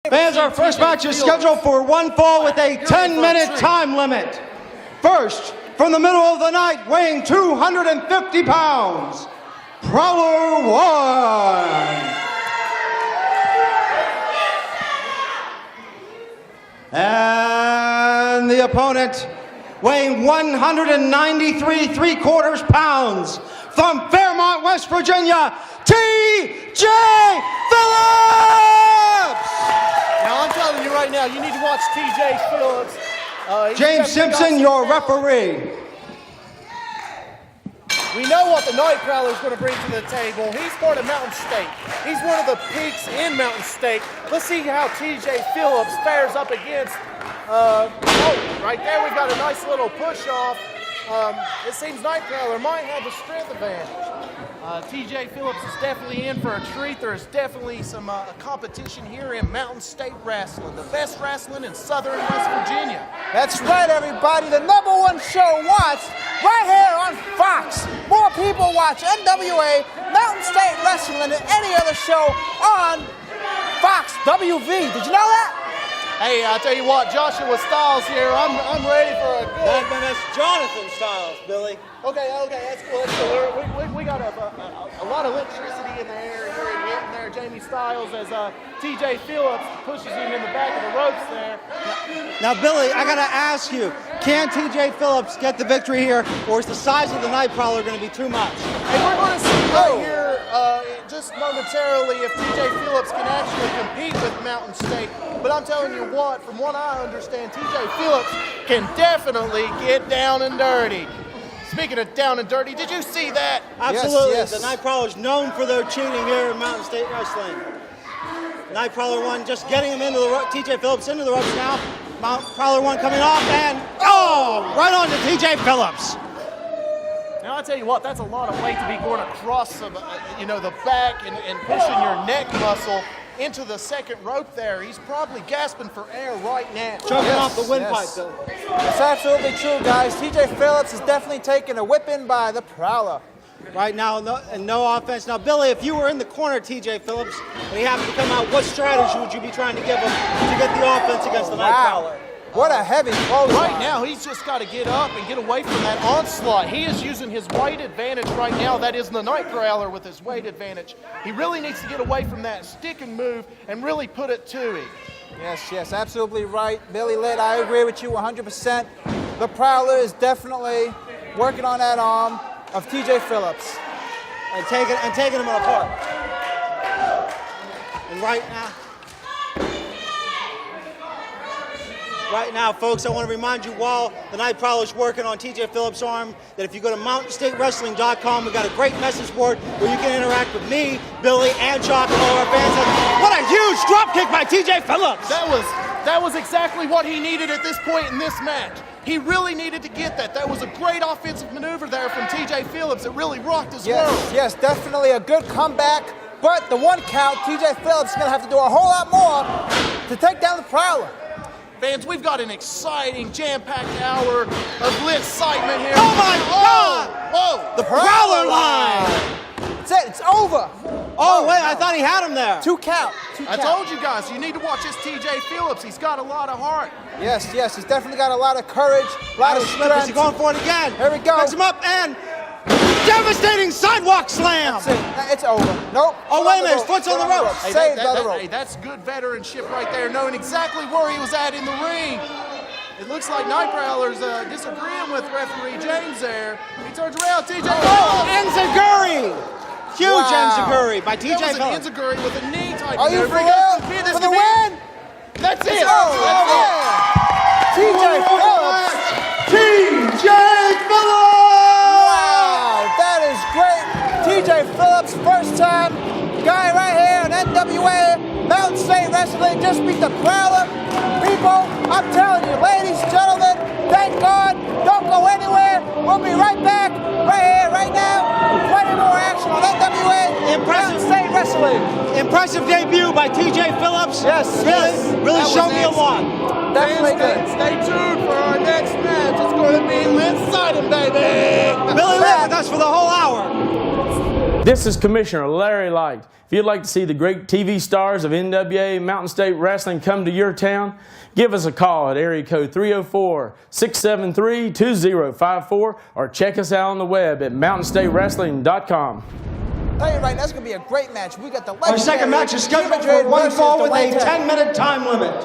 Fans, our first match is scheduled for one fall with a 10-minute time limit. First, from the middle of the night, weighing 250 pounds, Prowler 1. And the opponent, weighing 193 3/4 pounds, from Fairmont, West Virginia, T.J. Phillips! Now, I'm telling you right now, you need to watch T.J. Phillips. James Simpson, your referee. We know what the Night Prowler is going to bring to the table. He's part of Mountain State. He's one of the peaks in Mountain State. Let's see how T.J. Phillips fares up against, right there we've got a nice little push-off. It seems Night Prowler might have the strength advantage. T.J. Phillips is definitely in for a treat. There's definitely some competition here in Mountain State Wrestling, the best wrestling in Southern West Virginia. That's right, everybody. The #1 show watched right here on Fox. More people watch NWA, Mountain State Wrestling than any other show on Fox WV. Did you know that? Hey, I'll tell you what, Joshua Styles here. I'm ready for a good... That's Jonathan Styles, Billy. Okay, that's cool. We got a lot of electricity in the air here in Hinton there. Jamie Styles as T.J. Phillips pushes him in the back of the ropes there. Now, Billy, I got to ask you, can T.J. Phillips get the victory here, or is the size of the Night Prowler going to be too much? Hey, we're going to see right here just momentarily if T.J. Phillips can actually compete with Mountain State. But I'm telling you what, from what I understand, T.J. Phillips can definitely get down and dirty. Speaking of down and dirty, did you see that? Absolutely. Yes. The Night Prowler is known for their cheating here in Mountain State Wrestling. Night Prowler 1 just getting him into the ropes. T.J. Phillips into the ropes now. Prowler 1 coming off and, right on to T.J. Phillips. Now, I'll tell you what, that's a lot of weight to be going across the back and pushing your neck muscle into the second rope there. He's probably gasping for air right now. Choking off the windpipe, Billy. That's absolutely true, guys. T.J. Phillips is definitely taking a whipping by the Prowler. Right now, no offense. Now, Billy, if you were in the corner, T.J. Phillips, and he happened to come out, what strategy would you be trying to give him to get the offense against the Night Prowler? What a heavy blow. Right now, he's just got to get up and get away from that onslaught. He is using his weight advantage right now. That is the Night Prowler with his weight advantage. He really needs to get away from that stick and move and really put it to him. Yes, absolutely right. Billy Litt, I agree with you 100%. The Prowler is definitely working on that arm of T.J. Phillips. And taking him apart. And right now, folks, I want to remind you while the Night Prowler is working on T.J. Phillips' arm that if you go to mountainstatewrestling.com, we've got a great message board where you can interact with me, Billy, and Jock and all our fans. And what a huge dropkick by T.J. Phillips! That was exactly what he needed at this point in this match. He really needed to get that. That was a great offensive maneuver there from T.J. Phillips. It really rocked his world. Yes, definitely a good comeback. But the one count, T.J. Phillips is going to have to do a whole lot more to take down the Prowler. Fans, we've got an exciting, jam-packed hour of lit excitement here. Oh my God! Whoa! The Prowler line! That's it, it's over. Oh, wait, I thought he had him there. Two count. I told you guys, you need to watch this T.J. Phillips. He's got a lot of heart. Yes, he's definitely got a lot of courage, a lot of strength. Is he going for it again? Here we go. Picks him up and devastating sidewalk slam. That's it. It's over. Nope. Oh, wait a minute. His foot's on the rope. Saved by the rope. Hey, that's good veteranship right there, knowing exactly where he was at in the ring. It looks like Night Prowler's disagreeing with referee James there. He turns around, T.J. Phillips. Enziguri. Huge Enziguri by T.J. Phillips. Phillips. Enziguri with a knee type. Are you for real? For the win? That's it. T.J. Phillips. T.J. Phillips. That is great. T.J. Phillips, first time guy right here in NWA, Mountain State Wrestling, just beat the Prowler. People, I'm telling you, ladies, gentlemen, thank God. Don't go anywhere. We'll be right back, right here, right now. Plenty more action on NWA, Mountain State Wrestling. Impressive debut by T.J. Phillips. Yes. Really showed me a lot. Definitely good. Stay tuned for our next match. It's going to be lit sided, baby. Billy Litt with us for the whole hour. This is Commissioner Larry Light. If you'd like to see the great TV stars of NWA Mountain State Wrestling come to your town, give us a call at area code 304-673-2054 or check us out on the web at mountainstatewrestling.com. Tell you right now, it's going to be a great match. We got the Our second match is scheduled for one fall with a 10-minute time limit.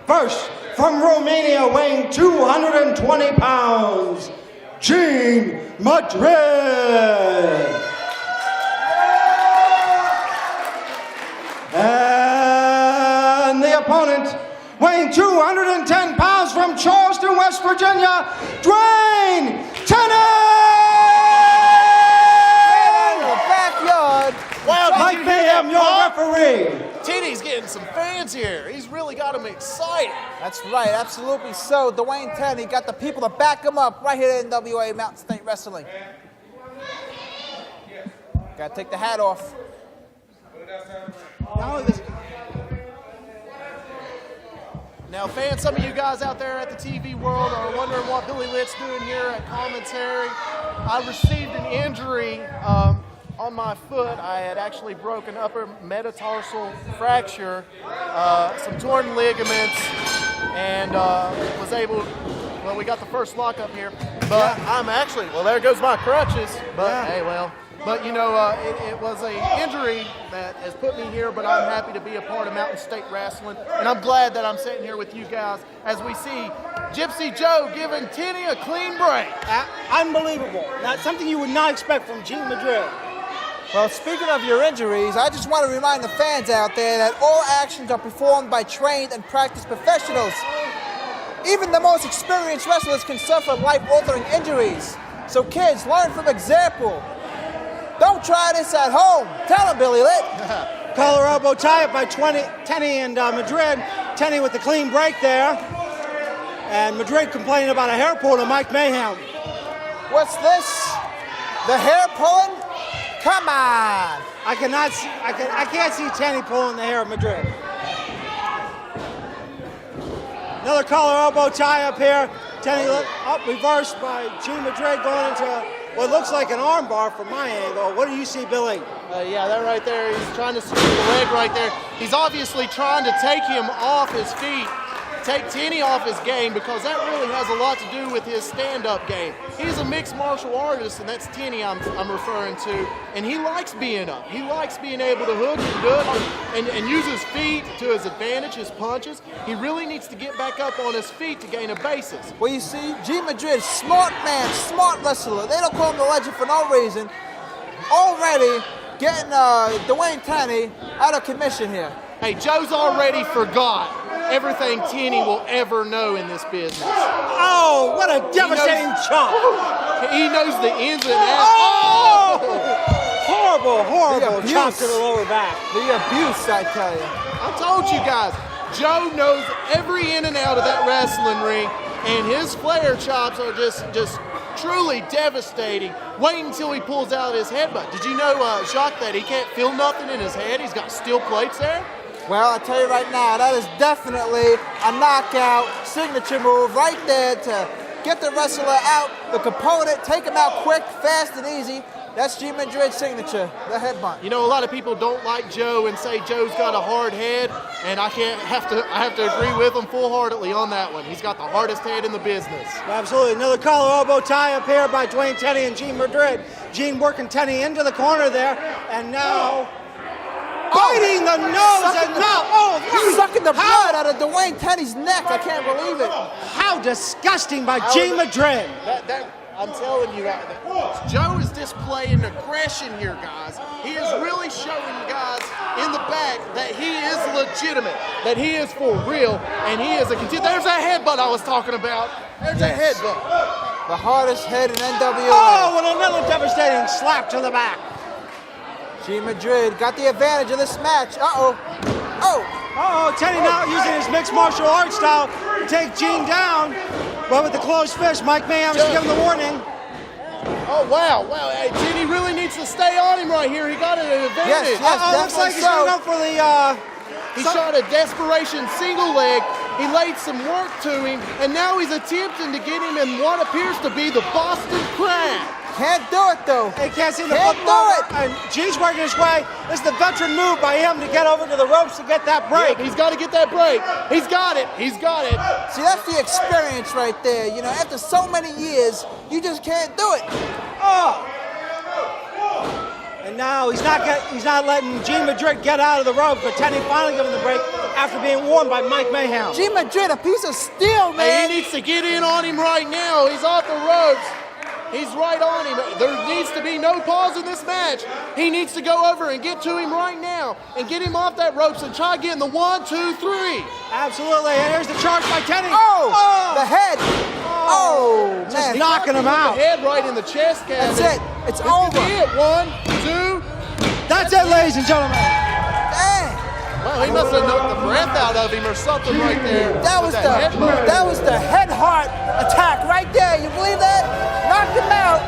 First, from Romania, weighing 220 pounds, Gene Madrid. And the opponent, weighing 210 pounds from Charleston, West Virginia, Dwayne Tenney! Backyard. Wow, Mike Mayhem, your referee. Tenney's getting some fans here. He's really got them excited. That's right, absolutely so. Dwayne Tenney got the people to back him up right here at NWA Mountain State Wrestling. Gotta take the hat off. Now, fans, some of you guys out there at the TV world are wondering what Billy Litt's doing here at commentary. I received an injury on my foot. I had actually broken upper metatarsal fracture, some torn ligaments, and was able, well, we got the first lock up here, but I'm actually, well, there goes my crutches, but hey, well. But, you know, it was an injury that has put me here, but I'm happy to be a part of Mountain State Wrestling. And I'm glad that I'm sitting here with you guys as we see Gypsy Joe giving Tenney a clean break. Unbelievable. Not something you would not expect from Gene Madrid. Well, speaking of your injuries, I just want to remind the fans out there that all actions are performed by trained and practiced professionals. Even the most experienced wrestlers can suffer life-altering injuries. So kids, learn from example. Don't try this at home. Tell him, Billy Litt. Collar elbow tie-up by Tenney and Madrid. Tenney with the clean break there. And Madrid complaining about a hair pull to Mike Mayhem. What's this? The hair pulling? Come on. I can't see Tenney pulling the hair of Madrid. Another collar elbow tie-up here. Tenney up, reversed by Gene Madrid, going into what looks like an armbar from my angle. What do you see, Billy? Yeah, that right there, he's trying to sweep the leg right there. He's obviously trying to take him off his feet, take Tenney off his game, because that really has a lot to do with his stand-up game. He's a mixed martial artist, and that's Tenney I'm referring to, and he likes being up. He likes being able to hook and good and use his feet to his advantage, his punches. He really needs to get back up on his feet to gain a basis. Well, you see, Gene Madrid, smart man, smart wrestler. They don't call him the legend for no reason. Already getting Dwayne Tenney out of commission here. Hey, Joe's already forgot everything Tenney will ever know in this business. Oh, what a devastating chop. He knows the ins and outs. Oh! Horrible chop to the lower back. The abuse, I tell you. I told you guys, Joe knows every in and out of that wrestling ring, and his flare chops are just truly devastating. Wait until he pulls out his headbutt. Did you know, Jacques, that he can't feel nothing in his head? He's got steel plates there. Well, I tell you right now, that is definitely a knockout signature move right there to get the wrestler out, the component, take him out quick, fast, and easy. That's Gene Madrid's signature, the headbutt. You know, a lot of people don't like Joe and say Joe's got a hard head, and I have to agree with him full-heartedly on that one. He's got the hardest head in the business. Absolutely. Another collar elbow tie up here by Dwayne Tenney and Gene Madrid. Gene working Tenney into the corner there, and now biting the nose and mouth. He's sucking the blood out of Dwayne Tenney's neck. I can't believe it. How disgusting by Gene Madrid. I'm telling you, Joe is displaying aggression here, guys. He is really showing you guys in the back that he is legitimate, that he is for real, and he is a contender. There's that headbutt I was talking about. There's that headbutt. The hardest head in NWA. Oh, and another devastating slap to the back. Gene Madrid got the advantage of this match. Uh-oh. Tenney now using his mixed martial arts style to take Gene down. But with the closed fist, Mike Mayhem is giving the warning. Oh, wow. Hey, Tenney really needs to stay on him right here. He got an advantage. Yes, looks like he's going to go for the... He shot a desperation single leg. He laid some work to him, and now he's attempting to get him in what appears to be the Boston Crab. Can't do it, though. He can't see the Can't football. do it. And G's working his way. This is the veteran move by him to get over to the ropes to get that break. He's got to get that break. He's got it. He's got it. See, that's the experience right there. You know, after so many years, you just can't do it. Oh! And now he's not letting G Madrid get out of the ropes, but Tenney finally giving the break after being warned by Mike Mayhem. G Madrid, a piece of steel, man. He needs to get in on him right now. He's off the ropes. He's right on him. There needs to be no pause in this match. He needs to go over and get to him right now and get him off that ropes and try getting the 1, 2, 3. Absolutely. And here's the charge by Tenney. Oh! The head. Oh, Just man. knocking him out. The head right in the chest cavity. That's it. It's This over. could be it. 1, 2. That's it, ladies and gentlemen. Dang. Well, he must have knocked the breath out of him or something right there. That was with the headbutt. head heart attack right there. You believe that? Knocked him out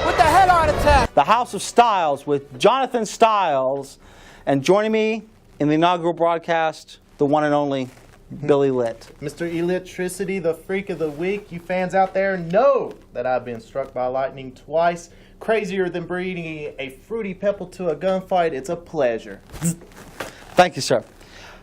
with the head heart attack. The House of Styles with Jonathan Styles, and joining me in the inaugural broadcast, the one and only Billy Litt. Mr. Electricity, the freak of the week. You fans out there know that I've been struck by lightning twice. Crazier than breeding a fruity pebble to a gunfight. It's a pleasure. Thank you, sir.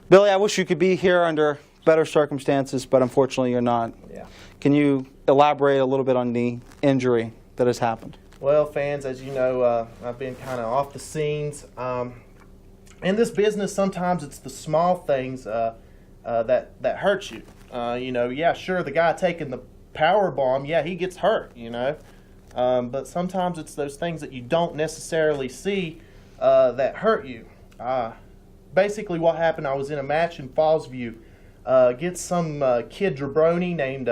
Billy, I wish you could be here under better circumstances, but unfortunately you're not. Yeah. Can you elaborate a little bit on the injury that has happened? Well, fans, as you know, I've been kind of off the scenes. In this business, sometimes it's the small things that hurt you. You know, yeah, sure, the guy taking the power bomb, yeah, he gets hurt, you know. But sometimes it's those things that you don't necessarily see that hurt you. Basically, what happened, I was in a match in Fallsview against some kid jabroni named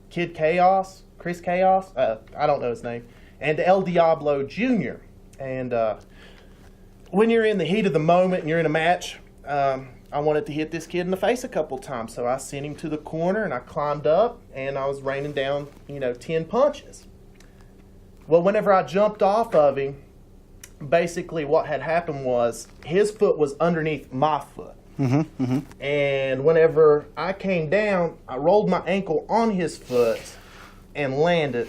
Kid Chaos, Kris Chaos, I don't know his name, and El Diablo Jr. And when you're in the heat of the moment and you're in a match, I wanted to hit this kid in the face a couple times, so I sent him to the corner and I climbed up and I was raining down, 10 punches. Well, whenever I jumped off of him, basically what had happened was his foot was underneath my foot. And whenever I came down, I rolled my ankle on his foot and landed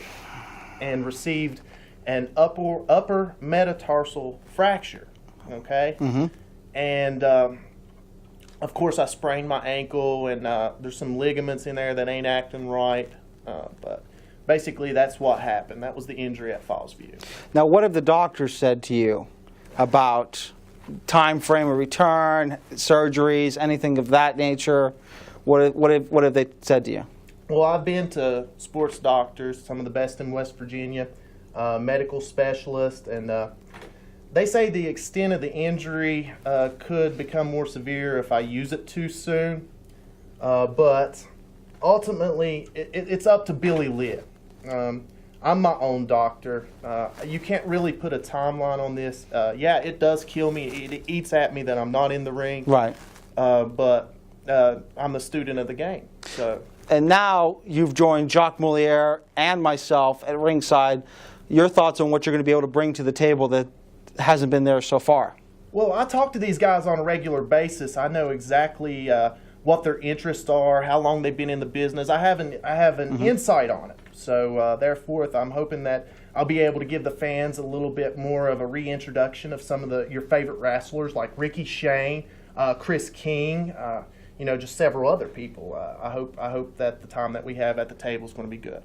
and received an upper metatarsal fracture. Okay? And of course I sprained my ankle, and there's some ligaments in there that ain't acting right, but basically that's what happened. That was the injury at Fallsview. Now, what have the doctors said to you about time frame of return, surgeries, anything of that nature? What have they said to you? Well, I've been to sports doctors, some of the best in West Virginia, medical specialists, and they say the extent of the injury could become more severe if I use it too soon. But ultimately, it's up to Billy Litt. I'm my own doctor. You can't really put a timeline on this. Yeah, it does kill me. It eats at me that I'm not in the ring. Right. But I'm a student of the game. So. And now you've joined Jacques Moliere and myself at ringside. Your thoughts on what you're going to be able to bring to the table that hasn't been there so far? Well, I talk to these guys on a regular basis. I know exactly what their interests are, how long they've been in the business. I have an insight on it. So therefore, I'm hoping that I'll be able to give the fans a little bit more of a reintroduction of some of your favorite wrestlers like Ricky Shane, Chris King, just several other people. I hope that the time that we have at the table is going to be good.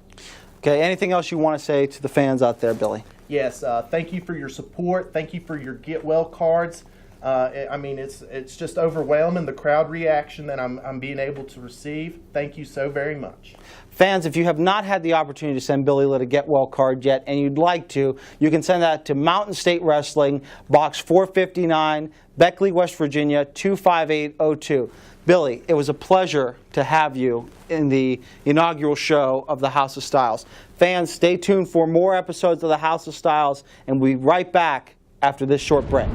Okay, anything else you want to say to the fans out there, Billy? Yes, thank you for your support. Thank you for your get well cards. It's just overwhelming, the crowd reaction that I'm being able to receive. Thank you so very much. Fans, if you have not had the opportunity to send Billy Litt a get well card yet and you'd like to, you can send that to Mountain State Wrestling, Box 459, Beckley, West Virginia, 25802. Billy, it was a pleasure to have you in the inaugural show of the House of Styles. Fans, stay tuned for more episodes of the House of Styles, and we'll be right back after this short break.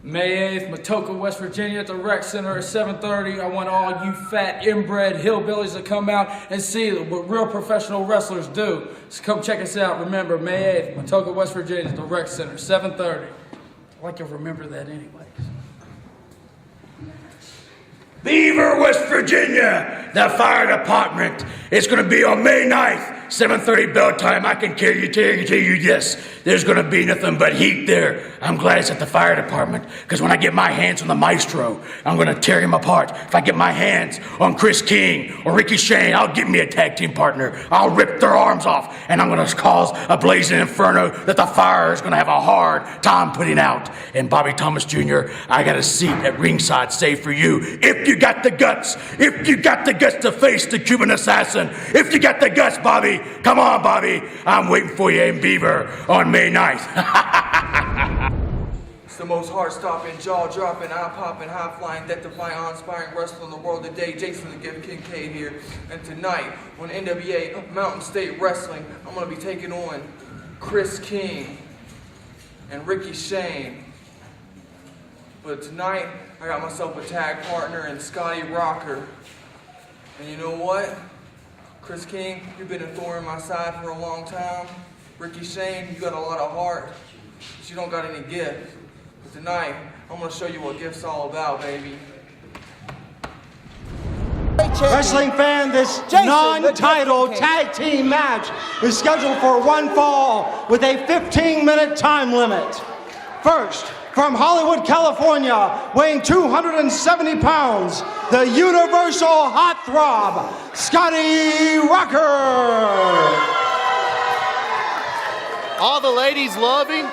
May 8th, Matoka, West Virginia at the Rec Center at 7:30. I want all you fat, inbred hillbillies to come out and see what real professional wrestlers do. So come check us out. Remember, May 8th, Matoka, West Virginia at the Rec Center, 7:30. I'd like to remember that anyways. Beaver, West Virginia, the fire department. It's going to be on May 9th. 7:30 bell time. I can tell you, yes, there's going to be nothing but heat there. I'm glad it's at the fire department, because when I get my hands on the Maestro, I'm going to tear him apart. If I get my hands on Kris King or Ricky Shane, I'll give me a tag team partner. I'll rip their arms off, and I'm going to cause a blazing inferno that the fire is going to have a hard time putting out. And Bobby Thomas Jr., I got a seat at ringside saved for you. If you got the guts, to face the Cuban Assassin, if you got the guts, Bobby, come on, Bobby. I'm waiting for you in Beaver on May 9th. It's the most heart-stopping, jaw-dropping, eye-popping, high-flying, death-defying, awe-inspiring wrestler in the world today, Jason the Gift Kincaid here. And tonight, on NWA Mountain State Wrestling, I'm going to be taking on Kris King and Ricky Shane. But tonight, I got myself a tag partner in Scotty Rocker. And you know what? Kris King, you've been a thorn in my side for a long time. Ricky Shane, you got a lot of heart, but you don't got any gift. But tonight, I'm gonna show you what gift's all about, baby. Wrestling fan, this non-title tag team match is scheduled for one fall with a 15-minute time limit. First, from Hollywood, California, weighing 270 pounds, the universal hot throb, Scotty Rocker. All the ladies love him,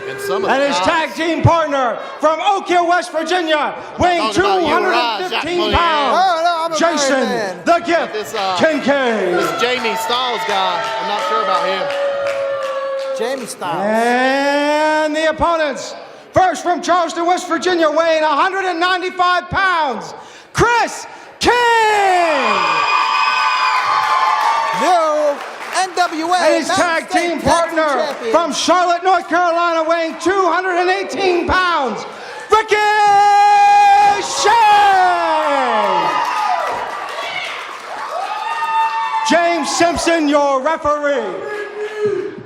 and some of and his tag team partner from Oak Hill, West Virginia, weighing 215 pounds, Jason the Gift Kincaid. This Jamie Styles guy, I'm not sure about him. Jamie Styles. And the opponents, first from Charleston, West Virginia, weighing 195 pounds, Kris King. New NWA and his tag team partner from Charlotte, North Carolina, weighing 218 pounds, Ricky Shane. James Simpson, your referee.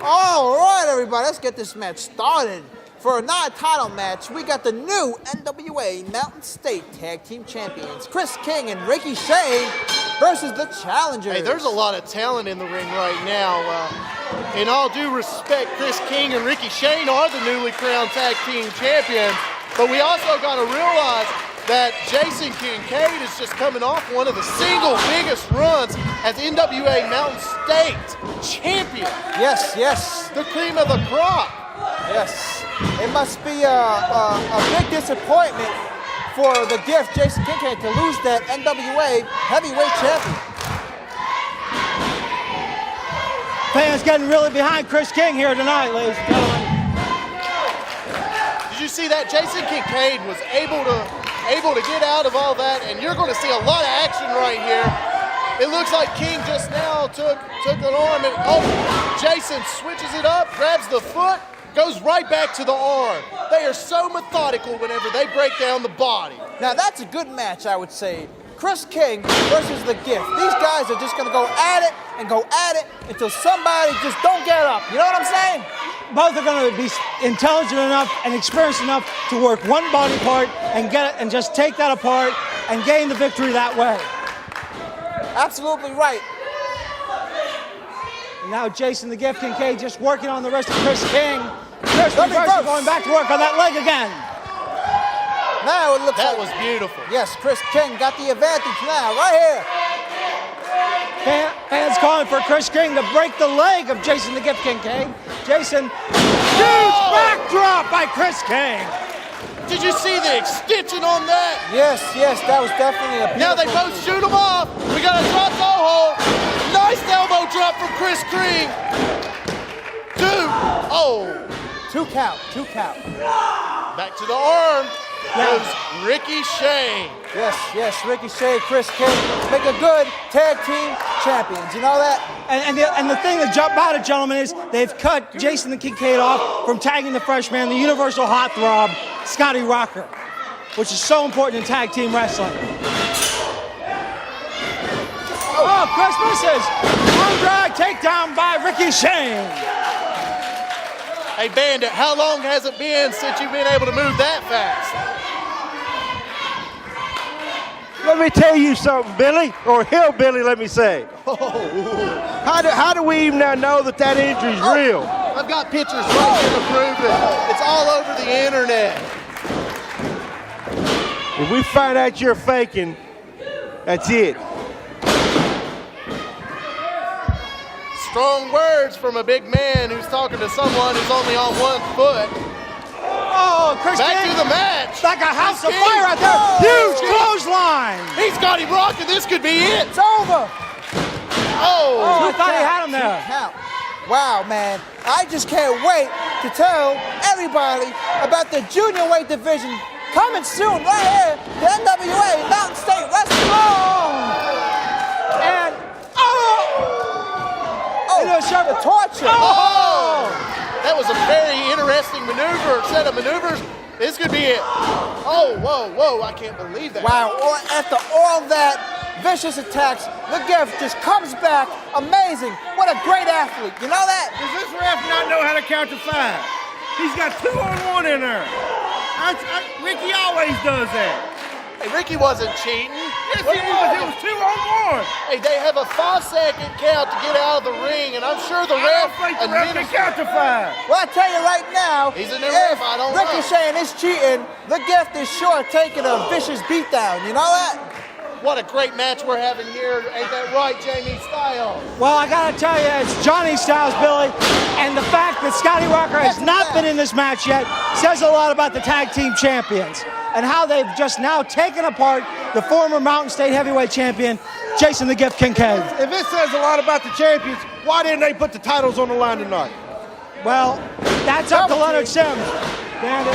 All right, everybody, let's get this match started. For a non-title match, we got the new NWA Mountain State Tag Team Champions, Kris King and Ricky Shane versus the challengers. Hey, there's a lot of talent in the ring right now. In all due respect, Kris King and Ricky Shane are the newly crowned Tag Team Champions, but we also got to realize that Jason Kincaid is just coming off one of the single biggest runs as NWA Mountain State Champion. Yes, yes. The cream of the crop. Yes. It must be a big disappointment for the Gift, Jason Kincaid, to lose that NWA heavyweight champion. Fans getting really behind Kris King here tonight, ladies and gentlemen. Did you see that? Jason Kincaid was able to get out of all that, and you're going to see a lot of action right here. It looks like King just now took an arm, and Jason switches it up, grabs the foot, goes right back to the arm. They are so methodical whenever they break down the body. Now that's a good match, I would say. Kris King versus the Gift. These guys are just gonna go at it until somebody just don't get up. You know what I'm saying? Both are gonna be intelligent enough and experienced enough to work one body part and get it and just take that apart and gain the victory that way. Absolutely right. Now Jason the Gift Kincaid just working on the rest of Kris King. Kris reversal, going back to work on that leg again. Now it looks that like was beautiful. Yes, Kris King got the advantage now, right here. Fans calling for Kris King to break the leg of Jason the Gift Kincaid. Jason, huge backdrop by Kris King. Did you see the extension on that? Yes, that was definitely a beautiful. Now they both shoot him off. We got a drop toe hold. Nice elbow drop from Kris King. Two count. Back to the arm goes Ricky Shane. Yes, Ricky Shane, Kris King make a good tag team champions. You know that? And the thing that jumped out at, gentlemen, is they've cut Jason the Kincaid off from tagging the freshman, the universal hot throb, Scotty Rocker, which is so important in tag team wrestling. Oh, Kris misses. Arm drag takedown by Ricky Shane. Hey, Bandit, how long has it been since you've been able to move that fast? Let me tell you something, Billy, or Hillbilly, let me say. How do we even now know that that injury's real? I've got pictures right here to prove it. It's all over the internet. If we find out you're faking, that's it. Strong words from a big man who's talking to someone who's only on one foot. Oh, Kris Back King. to the match. Like a house of King. fire out there. Oh. Huge clothesline. He's got him rocking. This could be it. It's over. Oh. I thought he had him there. Count. Wow, man. I just can't wait to tell everybody about the junior weight division coming soon right here, the NWA Mountain State Wrestling. And the torture. Oh. That was a very interesting maneuver, set of maneuvers. This could be it. Oh, whoa, I can't believe that. Wow, after all that vicious attacks, the gift just comes back. Amazing. What a great athlete. You know that? Does this ref not know how to count to 5? He's got 2-on-1 in there. Ricky always does that. Hey, Ricky wasn't cheating. Yes, he was. It was 2-on-1. Hey, they have a 5-second count to get out of the ring, and I'm sure the I ref don't think the ref can count to 5. Well, I tell you right now, He's a new if ref, I don't know. Ricochet is cheating, the gift is sure taking a vicious beatdown. You know that? What a great match we're having here. Ain't that right, Jamie Styles? Well, I gotta tell you, it's Johnny Styles, Billy, and the fact that Scotty Rocker has not been in this match yet says a lot about the tag team champions and how they've just now taken apart the former Mountain State heavyweight champion, Jason the Gift Kincaid. If it says a lot about the champions, why didn't they put the titles on the line tonight? Well, that's up to Leonard Sims. Bandit.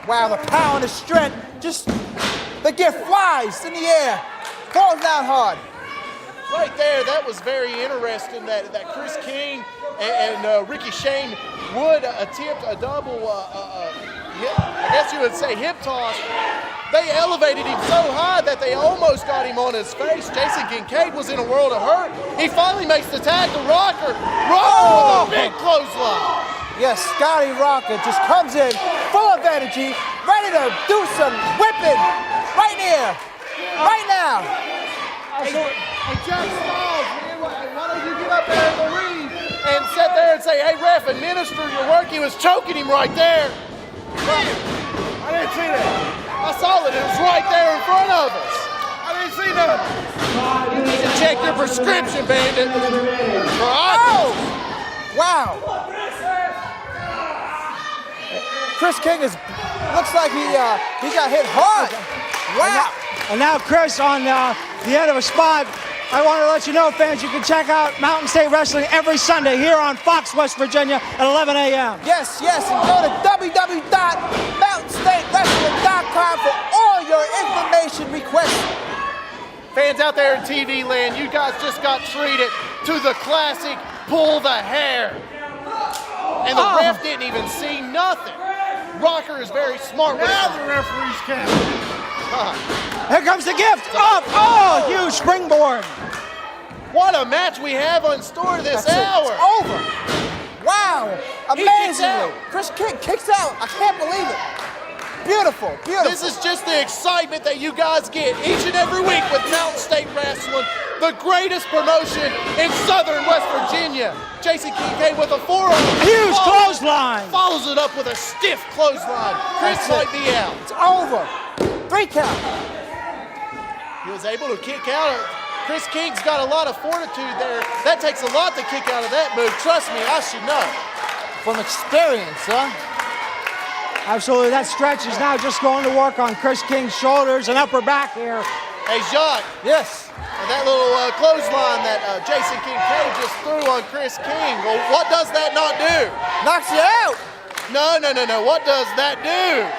Wow, the power and the strength. Just the gift flies in the air, falls down hard. Right there, that was very interesting that Kris King and Ricky Shane would attempt a double, I guess you would say hip toss. They elevated him so high that they almost got him on his face. Jason Kincaid was in a world of hurt. He finally makes the tag to Rocker. Rocker with a big clothesline. Yes, Scotty Rocker just comes in full of energy, ready to do some whipping right here, right now. Hey, Jack Styles, man, why don't you get up there in the ring and sit there and say, hey, ref, administer your work? He was choking him right there. I didn't see that. I saw it. It was right there in front of us. I didn't see that. You need to check your prescription, Bandit. Oh! Wow. Kris King looks like he got hit hard. Wow. And now Kris on the end of a spot. I want to let you know, fans, you can check out Mountain State Wrestling every Sunday here on Fox, West Virginia at 11 a.m. Yes, and go to www.mountainstatewrestling.com for all your information requests. Fans out there in TV land, you guys just got treated to the classic pull the hair. And the ref didn't even see nothing. Rocker is very smart with Now it. the referee's counting. Here comes the gift. Up. Oh, huge springboard. What a match we have in store this hour. It's over. Wow. He kicks Amazingly. out. Kris King kicks out. I can't believe it. Beautiful, beautiful. This is just the excitement that you guys get each and every week with Mountain State Wrestling, the greatest promotion in Southern West Virginia. Jason Kincaid with a forearm. Huge clothesline. Follows it up with a stiff clothesline. Kris might be out. It's over. 3 count. He was able to kick out. Kris King's got a lot of fortitude there. That takes a lot to kick out of that move. Trust me, I should know. From experience, huh? Absolutely. That stretch is now just going to work on Kris King's shoulders and upper back here. Hey, Jacques. Yes. And that little clothesline that Jason Kincaid just threw on Kris King, well, what does that not do? Knocks you out. No. What does that do?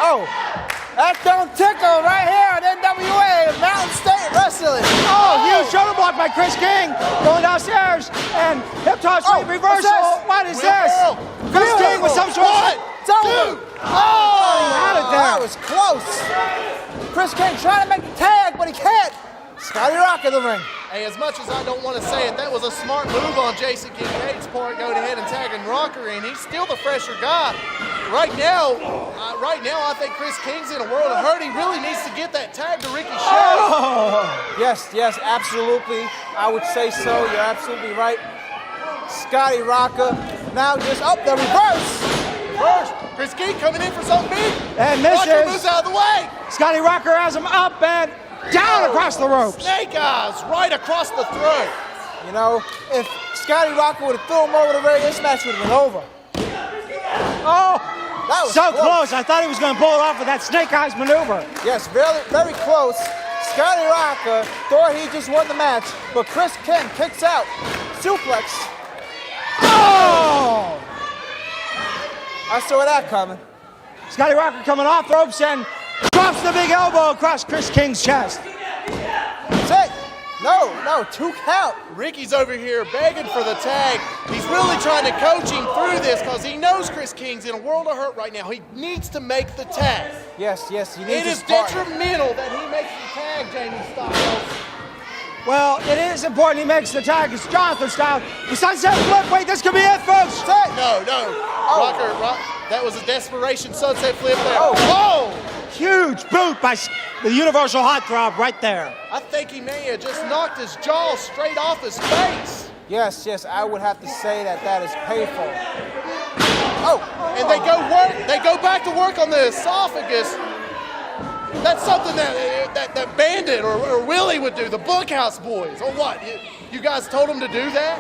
Oh, that don't tickle right here at NWA, Mountain State Wrestling. Oh, huge shoulder block by Kris King. Going downstairs and hip toss reversal. What is this? Kris King with some sort of... It's over. Oh, he had it there. That was close. Kris King trying to make the tag, but he can't. Scotty Rock in the ring. Hey, as much as I don't want to say it, that was a smart move on Jason Kincaid's part, going ahead and tagging Rocker in. He's still the fresher guy. Right now, I think Kris King's in a world of hurt. He really needs to get that tag to Ricky Shea. Oh! Yes, absolutely. I would say so. You're absolutely right. Scotty Rocker now just up the reverse. Kris King coming in for something big. And misses. Rocker moves out of the way. Scotty Rocker has him up and down across the ropes. Snake eyes right across the throat. You know, if Scotty Rocker would have thrown him over the ring, this match would have been over. Oh, that was so close. I thought he was going to pull it off with that snake eyes maneuver. Yes, very, very close. Scotty Rocker thought he just won the match, but Kris King kicks out. Suplex. Oh! I saw that coming. Scotty Rocker coming off ropes and drops the big elbow across Kris King's chest. That's it. No, 2 count. Ricky's over here begging for the tag. He's really trying to coach him through this because he knows Kris King's in a world of hurt right now. He needs to make the tag. Yes, he needs It is detrimental that he makes the tag, Jamie Styles. Well, it is important he makes the tag. It's Jonathan Styles. The sunset flip. Wait, this could be it, folks. No. Rocker, that was a desperation sunset flip there. Oh! Huge boot by the Universal Hot Throb right there. I think he may have just knocked his jaw straight off his face. Yes, I would have to say that is painful. And they go back to work on the esophagus. That's something that Bandit or Willie would do, the Bunkhouse boys. Or what? You guys told them to do that?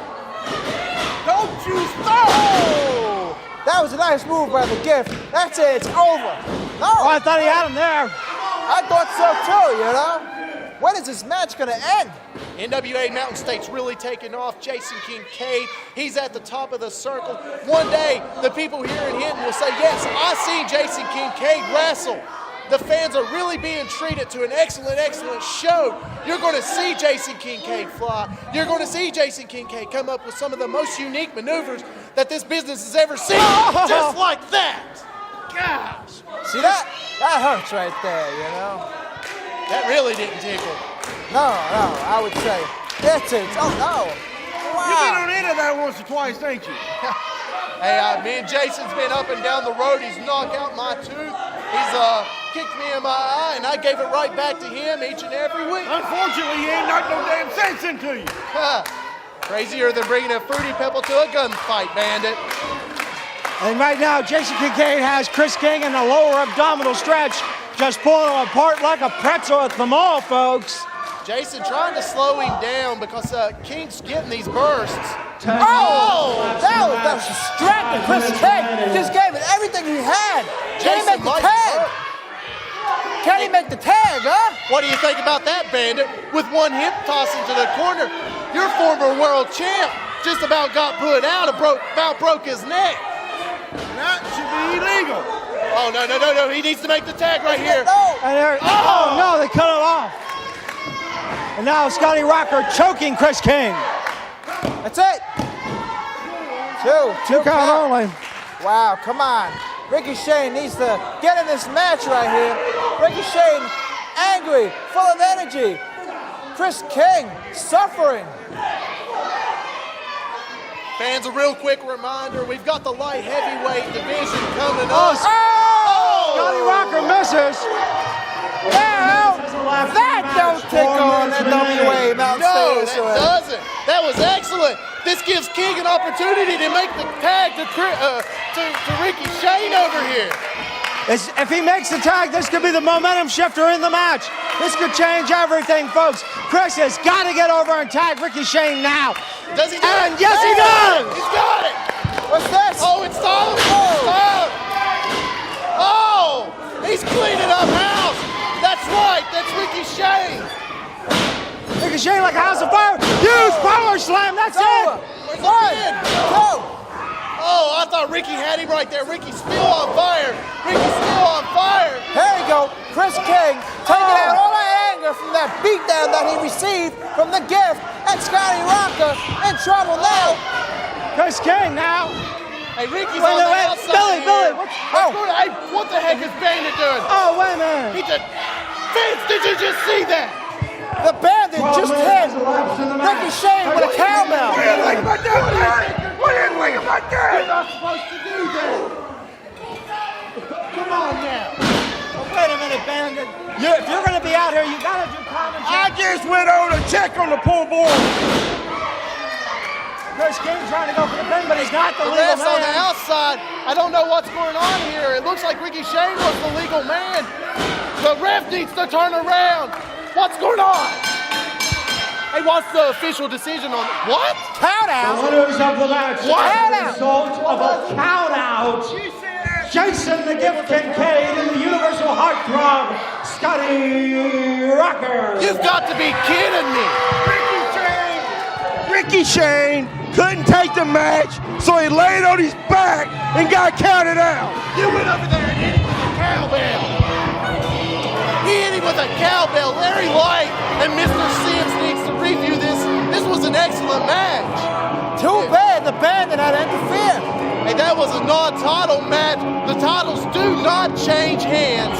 Don't you stop! Oh! That was a nice move by the Gift. That's it, it's over. No! Oh, I thought he had him there. I thought so too, you know? When is this match gonna end? NWA Mountain State's really taking off. Jason Kincaid, he's at the top of the circle. One day, the people here in Hinton will say, yes, I seen Jason Kincaid wrestle. The fans are really being treated to an excellent show. You're going to see Jason Kincaid fly. You're going to see Jason Kincaid come up with some of the most unique maneuvers that this business has ever seen. Just like that. Gosh. See that? That hurts right there, you know? That really didn't tickle. No, I would say. That's it. Oh, no. Wow. You've been on the end of that once or twice, ain't you? Hey, me and Jason's been up and down the road. He's knocked out my tooth. He's kicked me in my eye, and I gave it right back to him each and every week. Unfortunately, he ain't knocked no damn sense into you. Crazier than bringing a fruity pebble to a gunfight, Bandit. And right now, Jason Kincaid has Kris King in the lower abdominal stretch, just pulling him apart like a pretzel at the mall, folks. Jason trying to slow him down because King's getting these bursts. Oh! That was distracting. Kris King just gave it everything he had. Can he make the tag? Can he make the tag, huh? What do you think about that, Bandit? With one hip toss into the corner, your former world champ just about got put out and about broke his neck. That should be illegal. Oh, no. He needs to make the tag right here. Oh, no, they cut it off. And now Scotty Rocker choking Kris King. That's it. Two count only. Wow, come on. Ricky Shane needs to get in this match right here. Ricky Shane, angry, full of energy. Kris King, suffering. Fans, a real quick reminder, we've got the light heavyweight division coming up. Oh! Scotty Rocker misses. Well, that don't tickle on NWA Mountain State. No, that doesn't. That was excellent. This gives King an opportunity to make the tag to Ricky Shane over here. If he makes the tag, this could be the momentum shifter in the match. This could change everything, folks. Kris has got to get over and tag Ricky Shane now. Does he do it? Yes, he does. He's got it. What's this? Oh, it's time. Oh, he's cleaning up house. That's right. That's Ricky Shane. Ricky Shane like a house of fire. Huge power slam. That's it. One, two. Oh, I thought Ricky had him right there. Ricky's still on fire. Ricky's still on fire. There you go. Kris King taking out all that anger from that beatdown that he received from the Gift. And Scotty Rocker in trouble now. Kris King now. Hey, Ricky's on the outside. Billy, Hey, what the heck is Bandit doing? Oh, wait a minute. Vince, did you just see that? The Bandit just hit Ricky Shane with a cowbell. What do you think about that, man? What do you think about that? You're not supposed to do that. Come on now. Wait a minute, Bandit. If you're going to be out here, you got to do commentary. I just went over to check on the pull board. Kris trying to go for the pin, but he's not the The legal ref's on the man. outside. I don't know what's going on here. It looks like Ricky Shane was the legal man. The ref needs to turn around. What's going on? Hey, what's the official decision on what? Count out. The winners of the match. What? The result of a count out. Jason the Gift Kincaid and the Universal Heartthrob, Scotty Rocker. You've got to be kidding me. Ricky Shane couldn't take the match, so he laid on his back and got counted out. You went over there and hit him with a cowbell. He hit him with a cowbell. Larry Light and Mr. Sims needs to review this. This was an excellent match. Too bad the Bandit had to interfere. Hey, that was a non-title match. The titles do not change hands,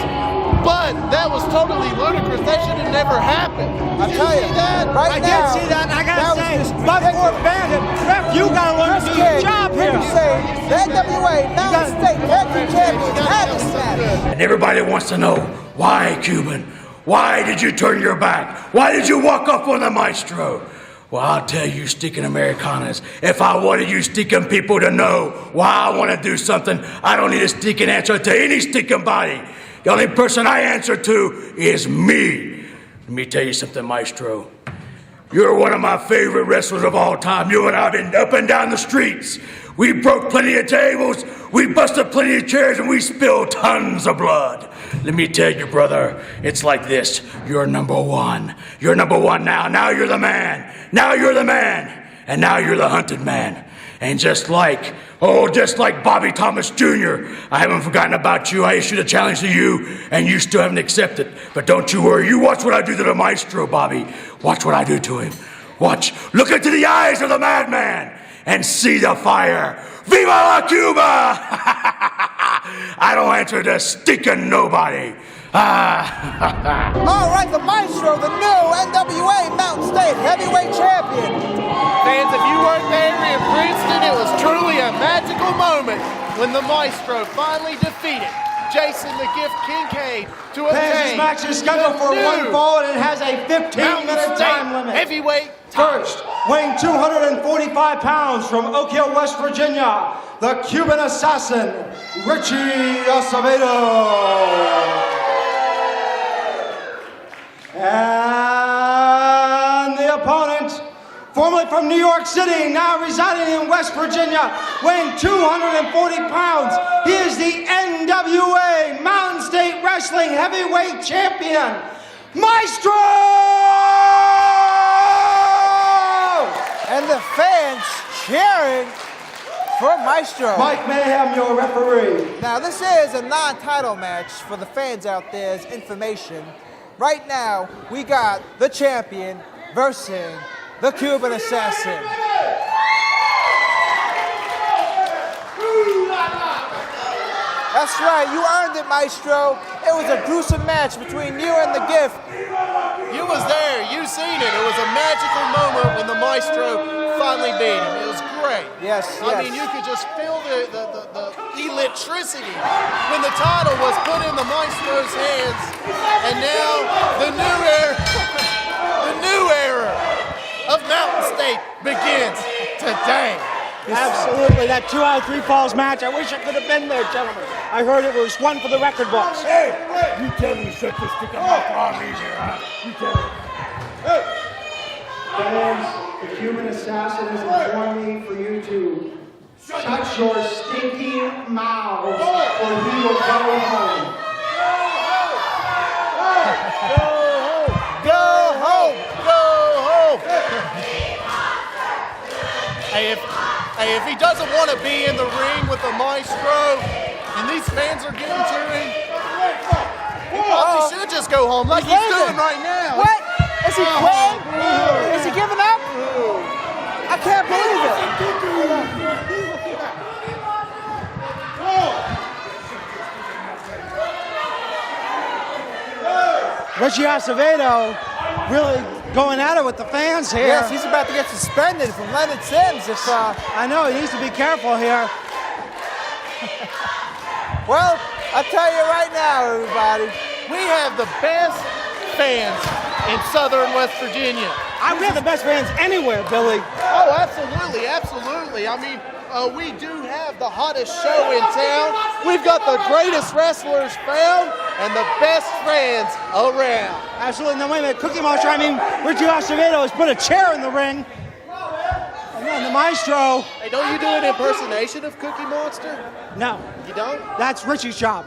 but that was totally ludicrous. That should have never happened. I'll tell you, that? right I now, did see that, and I got that to was say, just but for ridiculous. Bandit, ref, you got to learn Kris to do your job here. the NWA Mountain State Tag Team Champions had this match. And everybody wants to know, why, Cuban? Why did you turn your back? Why did you walk off on the Maestro? Well, I'll tell you, stinking Americanas, if I wanted you stinking people to know why I want to do something, I don't need a stinking answer to any stinking body. The only person I answer to is me. Let me tell you something, Maestro. You're one of my favorite wrestlers of all time. You and I have been up and down the streets. We broke plenty of tables, we busted plenty of chairs, and we spilled tons of blood. Let me tell you, brother, it's like this. You're number one. You're number one now. Now you're the man. Now you're the man. And now you're the hunted man. And just like Bobby Thomas Jr., I haven't forgotten about you. I issued a challenge to you, and you still haven't accepted. But don't you worry. You watch what I do to the Maestro, Bobby. Watch what I do to him. Watch. Look into the eyes of the madman and see the fire. Viva la Cuba! I don't answer to stinking nobody. All right, the Maestro, the new NWA Mountain State Heavyweight Champion. Fans, if you weren't there in Princeton, it was truly a magical moment when the Maestro finally defeated Jason the Gift Kincaid to Fans, this obtain match is scheduled for one fall, and it has a 15-minute time limit. Heavyweight First, weighing 245 pounds from Oak Hill, West Virginia, the Cuban Assassin, Richie Acevedo. And the opponent, formerly from New York City, now residing in West Virginia, weighing 240 pounds. He is the NWA Mountain State Wrestling Heavyweight Champion, Maestro! And the fans cheering for Maestro. Mike Mayhem, your referee. Now, this is a non-title match for the fans out there as information. Right now, we got the champion versus the Cuban Assassin. That's right, you earned it, Maestro. It was a gruesome match between you and the Gift. You was there, you seen it. It was a magical moment when the Maestro finally beat him. It was great. Yes, I mean, you could just feel the electricity when the title was put in the Maestro's hands. And now the new era of Mountain State begins today. Absolutely, that 2 out of 3 falls match. I wish I could have been there, gentlemen. I heard it was one for the record books. Hey, you tell me to shut this sticking mouth on me here, huh? You tell me. Fans, the Cuban Assassin is informing for you to shut your stinking mouths or he will go home. Go home! Go home! Hey, if he doesn't want to be in the ring with the Maestro, and these fans are getting to him, he probably should just go home like he's doing right now. What? Is he quitting? Is he giving up? I can't believe it. Richie Acevedo really going at it with the fans here. Yes, he's about to get suspended from Leonard Sims. If I know, he needs to be careful here. Well, I'll tell you right now, everybody. We have the best fans in Southern West Virginia. We have the best fans anywhere, Billy. Oh, absolutely, absolutely. I mean, we do have the hottest show in town. We've got the greatest wrestlers found and the best fans around. Absolutely. No, wait a minute. Cookie Monster, I mean, Richie Acevedo has put a chair in the ring. And then the Maestro. Hey, don't you do an impersonation of Cookie Monster? No. You don't? That's Richie's job.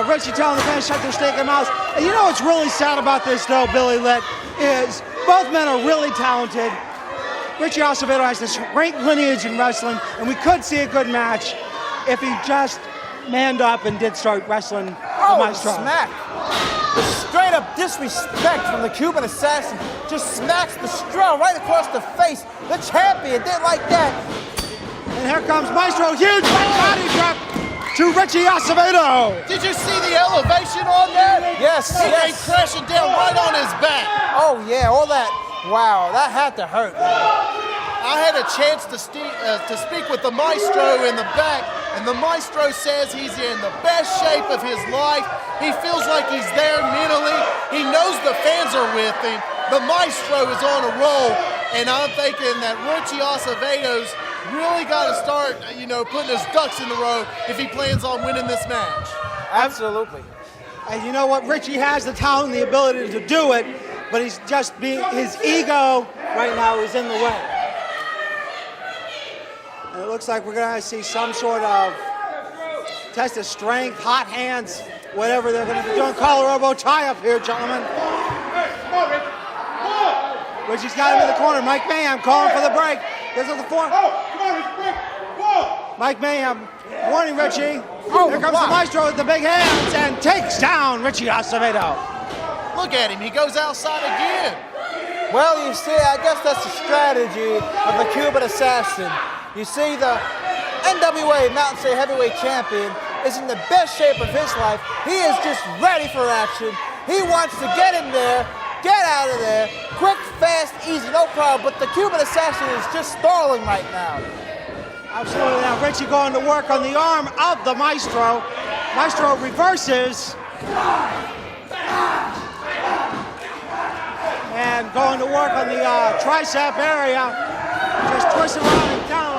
Richie telling the fans shut their stinking mouths. And you know what's really sad about this, though, Billy Litt, is both men are really talented. Richie Acevedo has this great lineage in wrestling, and we could see a good match if he just manned up and did start wrestling the Maestro. Smack. The straight up disrespect from the Cuban Assassin just smacks the straw right across the face. The champion did like that. And here comes Maestro, huge back body drop to Richie Acevedo. Did you see the elevation on that? Yes, He yes. came crashing down right on his back. Oh yeah, all that. Wow, that had to hurt. I had a chance to speak with the Maestro in the back, and the Maestro says he's in the best shape of his life. He feels like he's there mentally. He knows the fans are with him. The Maestro is on a roll, and I'm thinking that Richie Acevedo's really got to start, putting his ducks in the row if he plans on winning this match. Absolutely. And you know what? Richie has the talent and the ability to do it, but he's just his ego right now is in the way. And it looks like we're going to see some sort of test of strength, hot hands, whatever they're going to be doing. Collar elbow tie up here, gentlemen. Richie's got him in the corner. Mike Mayhem calling for the break. This is the fourth. Mike Mayhem warning Richie. Here comes the Maestro with the big hands and takes down Richie Acevedo. Look at him. He goes outside again. Well, you see, I guess that's the strategy of the Cuban Assassin. You see, the NWA Mountain State Heavyweight Champion is in the best shape of his life. He is just ready for action. He wants to get in there, get out of there, quick, fast, easy, no problem. But the Cuban Assassin is just stalling right now. Absolutely. Now Richie going to work on the arm of the Maestro. Maestro reverses. And going to work on the tricep area. Just twisting around and down.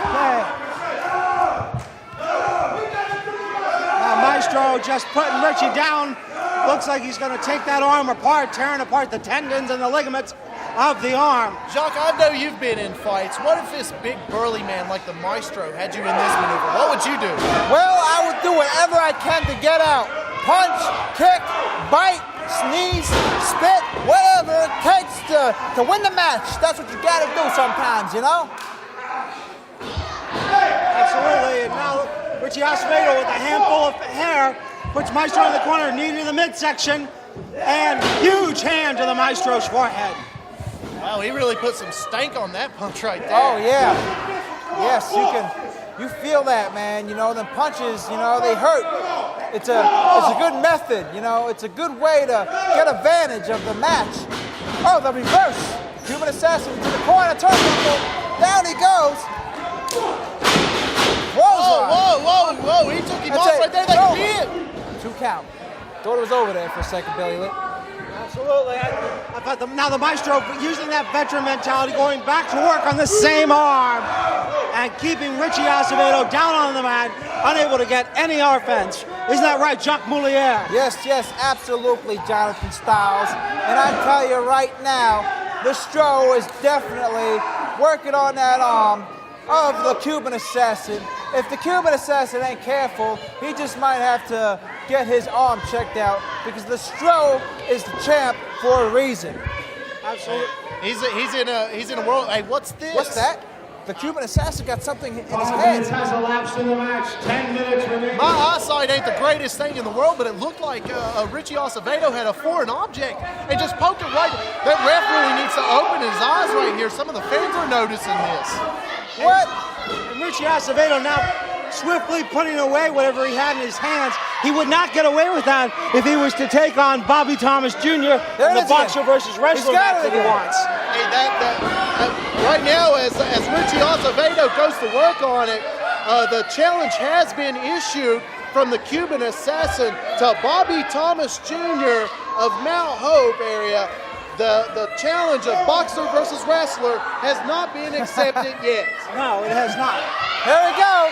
Okay. Now Maestro just putting Richie down. Looks like he's going to take that arm apart, tearing apart the tendons and the ligaments of the arm. Jacques, I know you've been in fights. What if this big burly man like the Maestro had you in this maneuver? What would you do? Well, I would do whatever I can to get out. Punch, kick, bite, sneeze, spit, whatever it takes to win the match. That's what you gotta do sometimes, you know? Absolutely. And now Richie Acevedo with a handful of hair puts Maestro in the corner, knee to the midsection, and huge hand to the Maestro's forehead. Wow, he really put some stank on that punch right there. Oh yeah. Yes, you feel that, man. You know, the punches, they hurt. It's a good method, it's a good way to get advantage of the match. Oh, the reverse. Cuban Assassin to the corner, turnbuckle. Down he goes. Whoa. He took him off right there. That could be it. 2 count. Thought it was over there for a second, Billy Litt. Absolutely. I thought now the Maestro using that veteran mentality, going back to work on the same arm and keeping Richie Acevedo down on the mat, unable to get any offense. Isn't that right, Jacques Moulier? Yes, absolutely, Jonathan Styles. And I tell you right now, the Stro is definitely working on that arm of the Cuban Assassin. If the Cuban Assassin ain't careful, he just might have to get his arm checked out because the Stro is the champ for a reason. Absolutely. He's in a world. Hey, what's this? What's that? The Cuban Assassin got something in his hands. Has elapsed in the match. 10 minutes remaining. My eyesight ain't the greatest thing in the world, but it looked like Richie Acevedo had a foreign object and just poked it right. That ref really needs to open his eyes right here. Some of the fans are noticing this. What? And Richie Acevedo now swiftly putting away whatever he had in his hands. He would not get away with that if he was to take on Bobby Thomas Jr. in the boxer versus wrestler match that he wants. Hey, right now, as Richie Acevedo goes to work on it, the challenge has been issued from the Cuban Assassin to Bobby Thomas Jr. of Mount Hope area. The challenge of boxer versus wrestler has not been accepted yet. No, it has not. Here we go.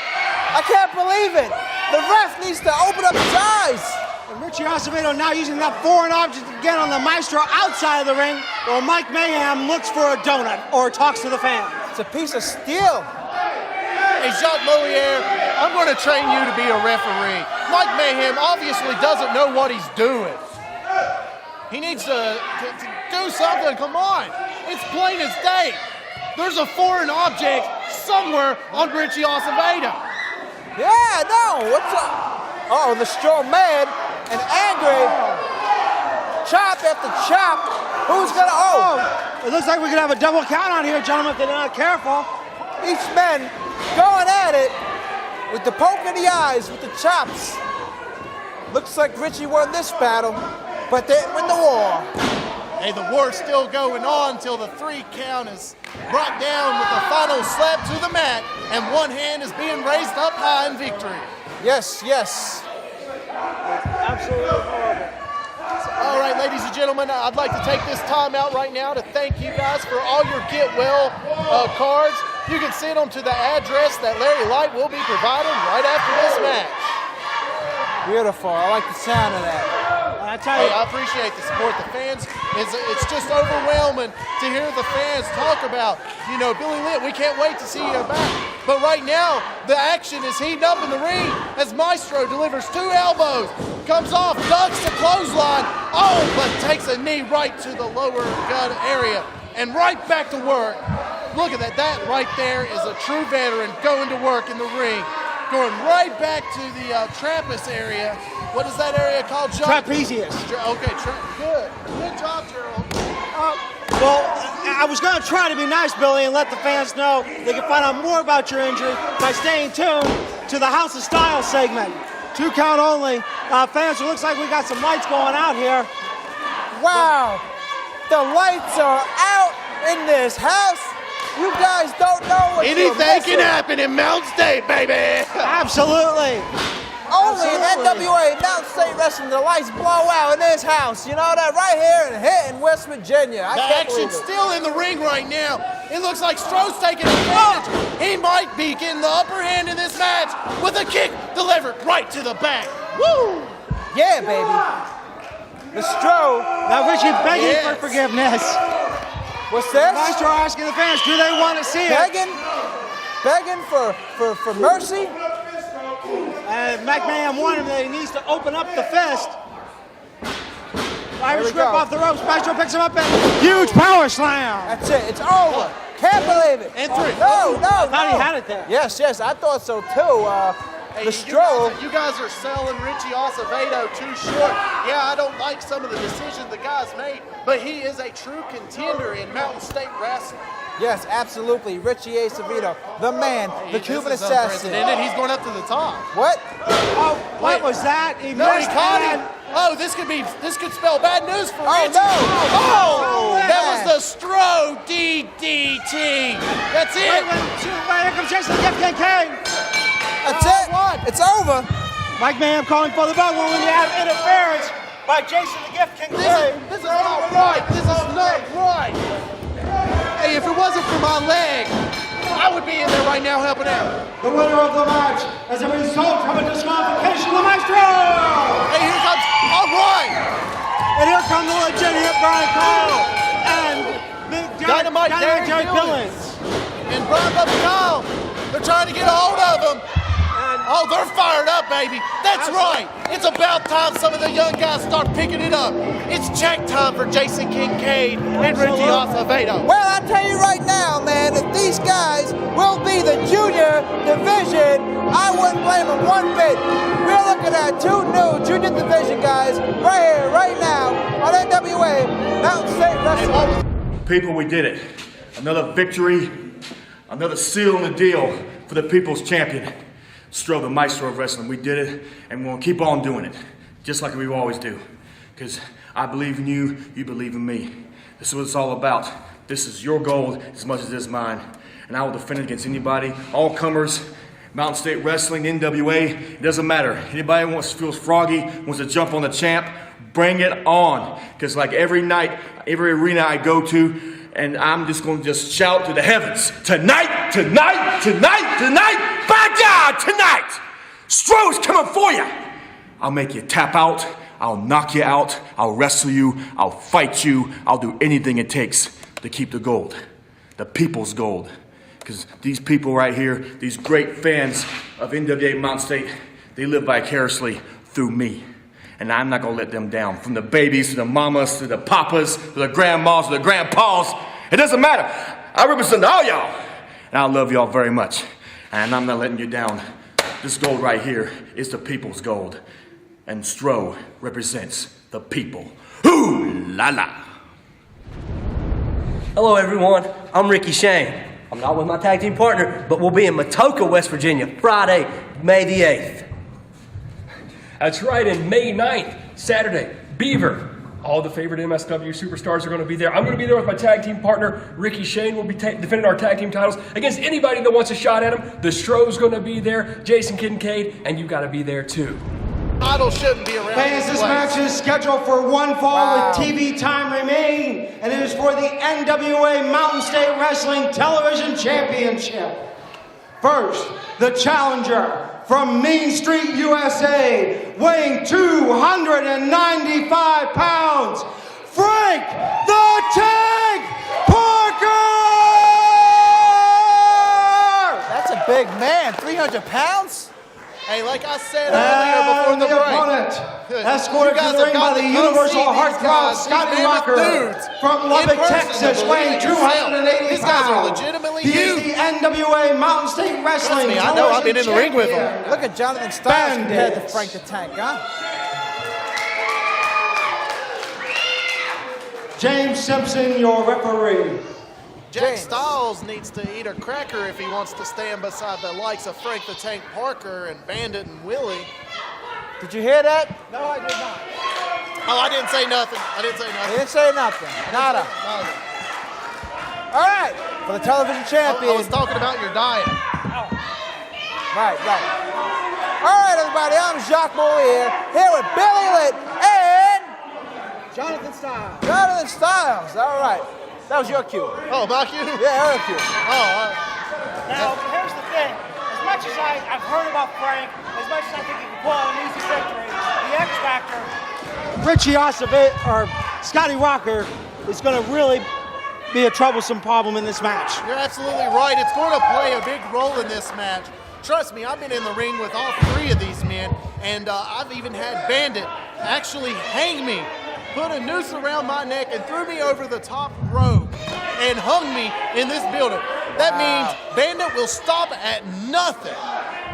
I can't believe it. The ref needs to open up his eyes. And Richie Acevedo now using that foreign object again on the Maestro outside of the ring, while Mike Mayhem looks for a donut or talks to the fans. It's a piece of steel. Hey, Jacques Moliere, I'm going to train you to be a referee. Mike Mayhem obviously doesn't know what he's doing. He needs to do something. Come on. It's plain as day. There's a foreign object somewhere on Richie Acevedo. Yeah, no. What's up? Uh-oh, the strong man and angry. Chop after chop. Who's going to... Oh. It looks like we could have a double count on here, gentlemen, if they're not careful. Each man going at it with the poke in the eyes, with the chops. Looks like Richie won this battle, but they win the war. Hey, the war's still going on till the 3 count is brought down with the final slap to the mat, and one hand is being raised up high in victory. Yes, yes. Absolutely horrible. All right, ladies and gentlemen, I'd like to take this time out right now to thank you guys for all your Get Well cards. You can send them to the address that Larry Light will be providing right after this match. Beautiful. I like the sound of that. I tell you, I appreciate the support. The fans, it's just overwhelming to hear the fans talk about, Billy Lynn, we can't wait to see you back. But right now, the action is heating up in the ring as Maestro delivers 2 elbows, comes off, ducks the clothesline, but takes a knee right to the lower gut area, and right back to work. Look at that. That right there is a true veteran going to work in the ring. Going right back to the trapezius area. What is that area called, John? trapezius. Okay, good. Good job, Gerald. Well, I was going to try to be nice, Billy, and let the fans know they can find out more about your injury by staying tuned to the House of Style segment. 2 count only. Fans, it looks like we got some lights going out here. Wow. The lights are out in this house. You guys don't know what anything can happen in Mount State, baby. Absolutely. Only in NWA, Mount State Wrestling, the lights blow out in this house. You know that right here in West Virginia. The action's still in the ring right now. It looks like Stroh's taking advantage. He might be getting the upper hand in this match with a kick delivered right to the back. Woo! Yeah, baby. The Stroh. Now Richie begging for forgiveness. What's this? Maestro asking the fans, do they want to see it? Begging for mercy? And McMahon warned him that he needs to open up the fist. Irish grip off the ropes. Maestro picks him up and huge power slam. That's it. It's over. Can't believe it. And 3. No. I thought he had it there. Yes. I thought so too. Hey, the Stroh. You guys are selling Richie Acevedo too short. Yeah, I don't like some of the decisions the guy's made, but he is a true contender in Mountain State Wrestling. Yes, absolutely. Richie Acevedo, the man, the Cuban Assassin. And he's going up to the top. What? Oh, what was that? He caught him. Oh, this could spell bad news for Richie. No. Oh, that was the Stroh DDT. That's it. Here comes Jason the Gift Kincaid. That's it. It's over. Mike Mayhem calling for the bell when we have interference by Jason the Gift Kincaid. This is not right. This is not right. Hey, if it wasn't for my leg, I would be in there right now helping out. The winner of the match as a result of a disqualification, the Maestro. Hey, here comes. All right. And here come the legitimate Brian Cole and Big Dynamite Jerry Billings. And Brian Bubba Cole. They're trying to get a hold of him. Oh, they're fired up, baby. That's right. It's about time some of the young guys start picking it up. It's check time for Jason Kincaid and Richie Acevedo. Well, I tell you right now, man, if these guys will be the junior division, I wouldn't blame them one bit. We're looking at 2 new junior division guys right here, right now, on NWA, Mountain State Wrestling. People, we did it. Another victory, another seal in the deal for the people's champion. Stro, the Maestro of wrestling. We did it, and we're gonna keep on doing it, just like we always do. Because I believe in you, you believe in me. This is what it's all about. This is your gold as much as it is mine. And I will defend it against anybody, all comers, Mountain State Wrestling, NWA, it doesn't matter. Anybody wants feels froggy, wants to jump on the champ, bring it on. Because like every night, every arena I go to, and I'm just going to just shout to the heavens, tonight, tonight, tonight, tonight, by God, tonight, Stro's coming for you. I'll make you tap out, I'll knock you out, I'll wrestle you, I'll fight you, I'll do anything it takes to keep the gold, the people's gold. Because these people right here, these great fans of NWA Mountain State, they live vicariously through me. And I'm not going to let them down. From the babies to the mamas to the papas to the grandmas to the grandpas. It doesn't matter. I represent all y'all. And I love y'all very much. And I'm not letting you down. This gold right here is the people's gold. And Stro represents the people. Hoo la la. Hello everyone, I'm Ricky Shane. I'm not with my tag team partner, but we'll be in Matoka, West Virginia, Friday, May the 8th. That's right, and May 9th, Saturday, Beaver. All the favorite MSW superstars are going to be there. I'm going to be there with my tag team partner, Ricky Shane. We'll be defending our tag team titles against anybody that wants a shot at them. The Stro's going to be there, Jason Kincaid, and you got to be there too. Title shouldn't be around. Fans, this match is scheduled for one fall with TV time remaining, and it is for the NWA Mountain State Wrestling Television Championship. First, the challenger from Main Street, USA, weighing 295 pounds, Frank the Tank Parker! That's a big man, 300 pounds? Hey, like I said earlier before the break, opponent, escorted to the ring by the Universal Heartthrob Scotty Rocker from Lubbock, Texas, weighing 280 These guys are pounds. legitimately He is huge. the NWA Mountain State Wrestling. Trust me, I know. I've been in the ring with him. Champion. Look at Jonathan Styles compared to Bandit. Frank the Tank, huh? James Simpson, your referee. Jack Styles needs to eat a cracker if he wants to stand beside the likes of Frank the Tank Parker and Bandit and Willie. Did you hear that? No, I did not. Oh, I didn't say nothing. He didn't say nothing. Nada. All right, for the television champion. I was talking about your diet. Right. All right, everybody, I'm Jacques Mourier, here with Billy Litt and Jonathan Styles. Jonathan Styles. All right. That was your cue. Oh, my cue? Yeah, her cue. Now, here's the thing. As much as I've heard about Frank, as much as I think he can pull out an easy victory, the X Factor. Richie Ossovic, or Scotty Rocker, is going to really be a troublesome problem in this match. You're absolutely right. It's going to play a big role in this match. Trust me, I've been in the ring with all three of these men, and I've even had Bandit actually hang me, put a noose around my neck, and threw me over the top rope and hung me in this building. That means Bandit will stop at nothing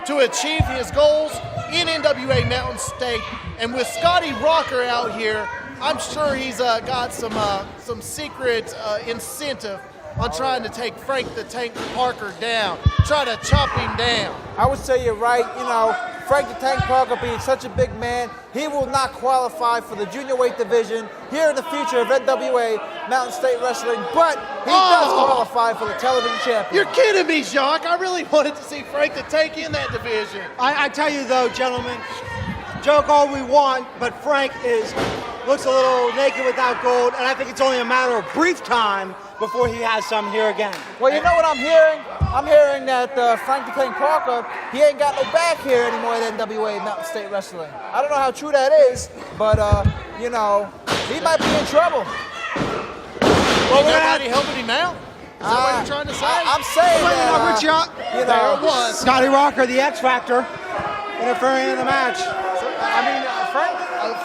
to achieve his goals in NWA Mountain State. And with Scotty Rocker out here, I'm sure he's got some secret incentive on trying to take Frank the Tank Parker down, try to chop him down. I would say you're right. You know, Frank the Tank Parker being such a big man, he will not qualify for the junior weight division here in the future of NWA Mountain State Wrestling, but he does qualify for the television champion. You're kidding me, Jacques. I really wanted to see Frank the Tank in that division. I tell you though, gentlemen, joke all we want, but Frank looks a little naked without gold, and I think it's only a matter of brief time before he has some here again. Well, you know what I'm hearing? I'm hearing that Frank the Tank Parker, he ain't got no back here anymore at NWA Mountain State Wrestling. I don't know how true that is, but, you know, he might be in trouble. Well, nobody helping him out? Is that what you're trying to say? I'm saying that, you know, there it was. Scotty Rocker, the X Factor, interfering in the match. I mean,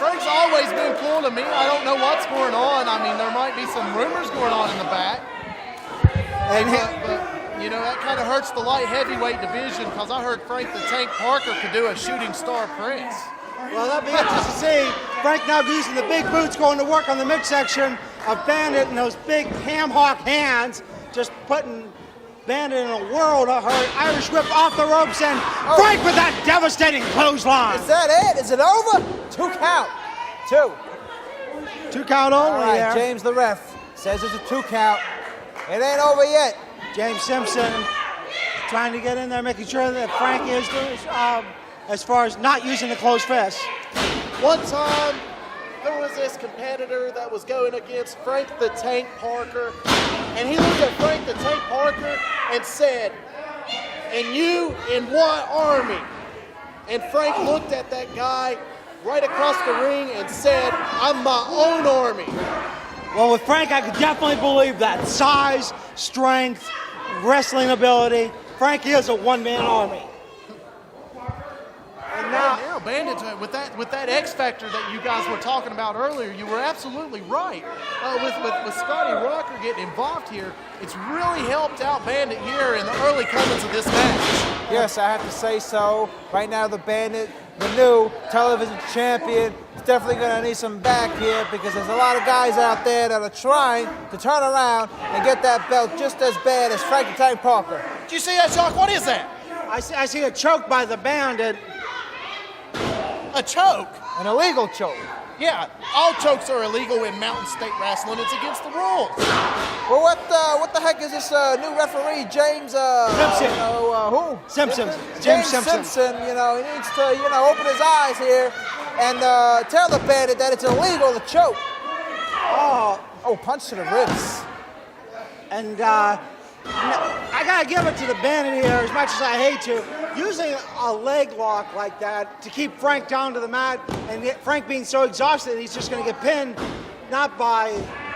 Frank's always been cool to me. I don't know what's going on. I mean, there might be some rumors going on in the back. But you know, that kind of hurts the light heavyweight division because I heard Frank the Tank Parker could do a shooting star Prince. Well, that'd be interesting to see. Frank now using the big boots going to work on the midsection of Bandit and those big ham hock hands, just putting Bandit in a world of hurt. Irish whip off the ropes, and Frank with that devastating clothesline. Is that it? Is it over? 2 count. 2. 2 count only. All right, there. James the ref says it's a 2 count. It ain't over yet. James Simpson trying to get in there, making sure that Frank is doing as far as not using the closed fist. One time, there was this competitor that was going against Frank the Tank Parker, and he looked at Frank the Tank Parker and said, "And you in what army?" And Frank looked at that guy right across the ring and said, "I'm my own army." Well, with Frank, I could definitely believe that. Size, strength, wrestling ability. Frank is a one-man army. And now, Bandit, with that X factor that you guys were talking about earlier, you were absolutely right. With Scotty Rocker getting involved here, it's really helped out Bandit here in the early comments of this match. Yes, I have to say so. Right now, the Bandit, the new television champion, is definitely going to need some back here because there's a lot of guys out there that are trying to turn around and get that belt just as bad as Frank the Tank Parker. Did you see that, Jock? What is that? I see a choke by the Bandit. A choke? An illegal choke. Yeah, all chokes are illegal in Mountain State Wrestling. It's against the rules. Well, what the heck is this new referee, James? Simpson. Who? Simpson. James Simpson. You know, he needs to, open his eyes here and tell the Bandit that it's illegal to choke. Oh, punch to the ribs. And I gotta give it to the Bandit here, as much as I hate to. Using a leg lock like that to keep Frank down to the mat, and get Frank being so exhausted, he's just gonna get pinned, but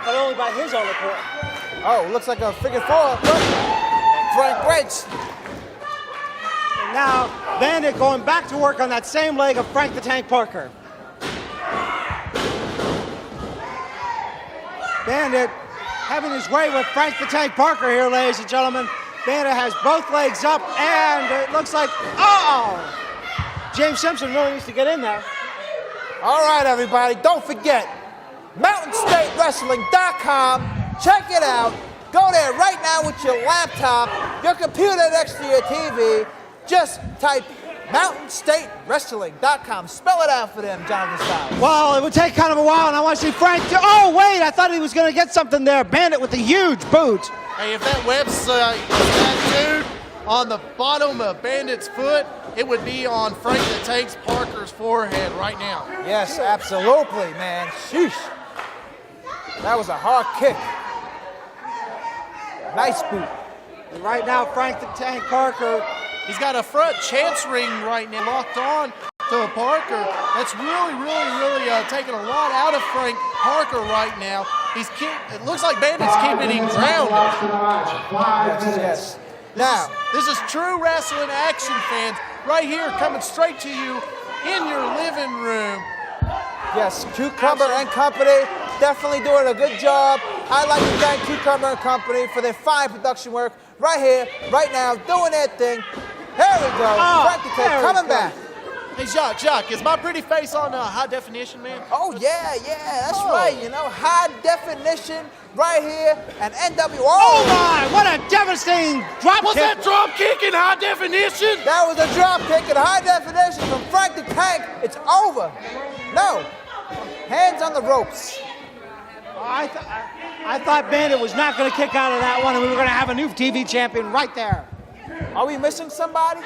only by his own accord. Oh, looks like a figure 4. Frank breaks. And now, Bandit going back to work on that same leg of Frank the Tank Parker. Bandit having his way with Frank the Tank Parker here, ladies and gentlemen. Bandit has both legs up, and it looks like, James Simpson really needs to get in there. All right, everybody, don't forget, MountainStateWrestling.com. Check it out. Go there right now with your laptop, your computer next to your TV. Just type MountainStateWrestling.com. Spell it out for them, Jonathan Styles. Well, it would take kind of a while, and I want to see Frank. Oh, wait, I thought he was going to get something there. Bandit with a huge boot. Hey, if that web's tattooed on the bottom of Bandit's foot, it would be on Frank the Tank Parker's forehead right now. Yes, absolutely, man. Sheesh. That was a hard kick. Nice boot. And right now, Frank the Tank Parker, he's got a front chance ring right now locked on to Parker. That's really taking a lot out of Frank Parker right now. It looks like Bandit's keeping him grounded. Yes. Now, this is true wrestling action, fans, right here coming straight to you in your living room. Yes, Cucumber and Company definitely doing a good job. I'd like to thank Cucumber and Company for their fine production work right here, right now, doing their thing. There we go. Frank the Tank coming back. Hey, Jacques, is my pretty face on high definition, man? Oh, yeah, that's right. High definition right here and NWA. Oh, my, what a devastating drop kick. Was that drop kick in high definition? That was a drop kick in high definition from Frank the Tank. It's over. No. Hands on the ropes. I thought Bandit was not going to kick out of that one, and we were going to have a new TV champion right there. Are we missing somebody?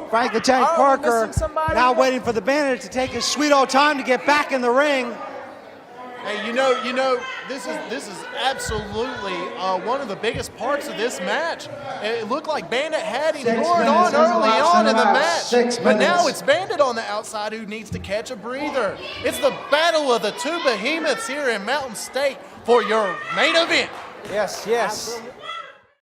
Frank the Tank Parker now waiting for the Bandit to take his sweet old time to get back in the ring. Hey, this is absolutely one of the biggest parts of this match. It looked like Bandit had him lured on early on in the match, but now it's Bandit on the outside who needs to catch a breather. It's the battle of the two behemoths here in Mountain State for your main event. Yes.